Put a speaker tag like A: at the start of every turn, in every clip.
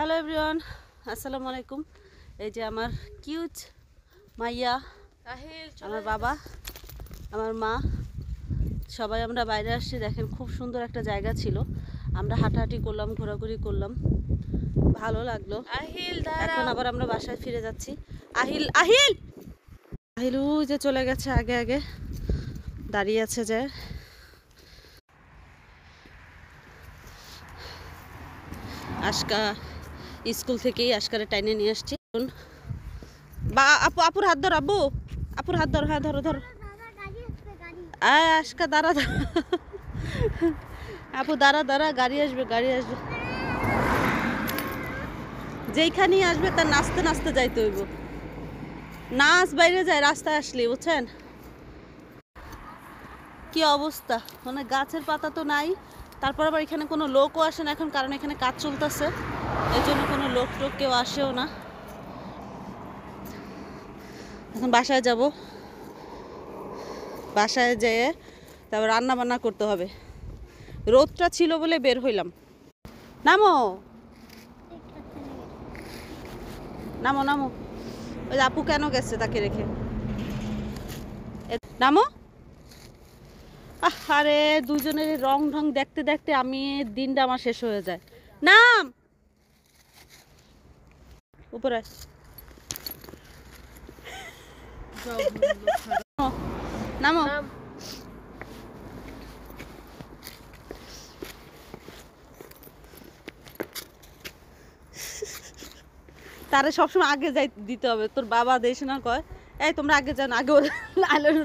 A: Hello everyone, আসসালামু আলাইকুম। এই যে আমার কিউট মাইয়া, আমার বাবা, আমার মা, সবাই আমরা বাইরে আসছি। দেখেন খুব সুন্দর একটা জায়গা ছিল, আমরা হাঁটাহাঁটি করলাম, ঘোরাঘুরি করলাম, ভালো লাগলো। এখন আবার আমরা বাসায় ফিরে যাচ্ছি। আহিল আহিল আহিল যে চলে গেছে, আগে আগে দাঁড়িয়ে আছে যে। আজকা স্কুল থেকেই আজকারে টাইনে নিয়ে আসছি। বা আপু, আপুর হাত ধর, আব্বু আপুর হাত ধর, হ্যাঁ ধরো ধরো। আজকা দাঁড়া দাঁড়া, আপু দাঁড়া দাঁড়া, গাড়ি আসবে গাড়ি আসবে। যেইখানেই আসবে তার নাচতে নাচতে যাইতে হইব, নাচ বাইরে যায় রাস্তায় আসলে, বুঝছেন কি অবস্থা। মানে গাছের পাতা তো নাই, তারপর আবার এখানে কোনো লোকও আসে না এখন, কারণ এখানে কাজ চলতেছে, এই জন্য কোনো লোক টোক কেউ আসেও না। এখন বাসায় যাব, বাসায় যেয়ে তারপর রান্না বান্না করতে হবে। রোদটা ছিল বলে বের হইলাম। নামো নামো নামো, ওই আপু কেন গেছে তাকে রেখে, নামো। আরে দুজনের রং ঢং দেখতে দেখতে আমি দিনটা আমার শেষ হয়ে যায়। নাম উপরে, নামো। তারা সবসময় আগে যাই দিতে হবে, তোর বাবা দেশ না কয় এই তোমরা আগে যান, আগে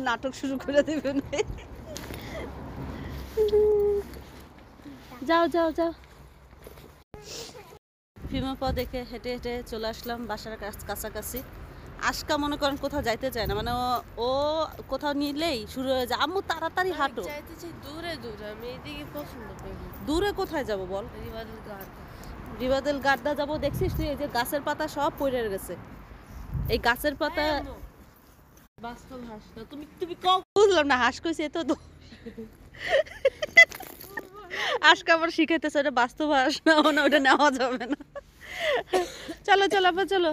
A: নাটক শুরু করে দেবেন। যাও যাও যাও। ফিমা দেখে হেঁটে হেঁটে চলে আসলাম বাসার কাছাকাছি। আজকা মনে করেন কোথাও যাইতে চায় না, মানে ও কোথাও নিলেই শুরু হয়ে যায় আম্মু তাড়াতাড়ি হাঁটো।
B: দূরে দূরে, আমি এদিকে পছন্দ করি।
A: দূরে কোথায় যাব বল? রিবাদেল গার্দা যাবো। দেখছিস তুই এই যে গাছের পাতা সব পড়ে গেছে, এই গাছের পাতা।
B: বাস্তব হাস না তুমি,
A: বুঝলাম না, হাঁস কইছে তো আজকে আবার শিখাইতেছে ওটা বাস্তব হাঁস না, ওটা নেওয়া যাবে না। চলো চলো আবার চলো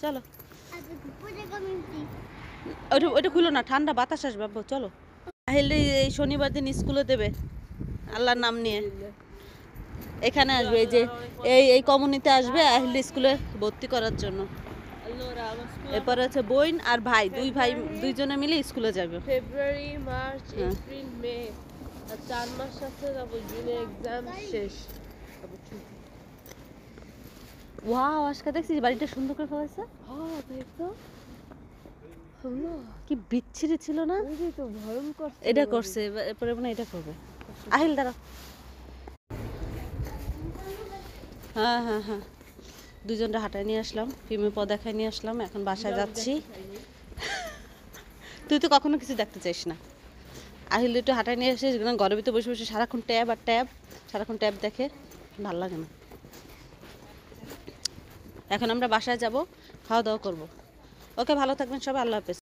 A: চলো, ওটা ওইটা খুলো না, ঠান্ডা বাতাস আসবে আব্বু, চলো। আহিলে এই শনিবার দিন স্কুলে দেবে আল্লাহর নাম নিয়ে, এখানে আসবে, এই যে এই কমিউনিতে আসবে আহিলে স্কুলে ভর্তি করার জন্য। এরপর আছে বোন আর ভাই, দুইজনে মিলে স্কুলে যাবে।
B: ফেব্রুয়ারি, মার্চ, এপ্রিল, মে, আর 4 মাস আছে, তারপর জুনে এক্সাম শেষ।
A: ওয়াও, আজকে দেখছিস বাড়িটা সুন্দর করে ফেলেছে।
B: হ্যাঁ তাই তো,
A: কি বিচ্ছিরি ছিল না,
B: ওই তো ভয়ঙ্কর।
A: এটা করছে, এরপরে মানে এটা করবে। আহিল দাঁড়া, হ্যাঁ হ্যাঁ হ্যাঁ, দুজনটা হাঁটায় নিয়ে আসলাম, ফিমে দেখায় নিয়ে আসলাম, এখন বাসায় যাচ্ছি। তুই তো কখনো কিছু দেখতে চাইস না। আহিল একটু হাঁটায় নিয়ে আসিস, ঘরের ভিতরে বসে বসে সারাক্ষণ ট্যাব আর ট্যাব, সারাক্ষণ ট্যাব দেখে, ভাল লাগে না। এখন আমরা বাসায় যাব, খাওয়া দাওয়া করবো। ওকে, ভালো থাকবেন সবাই, আল্লাহ হাফেজ।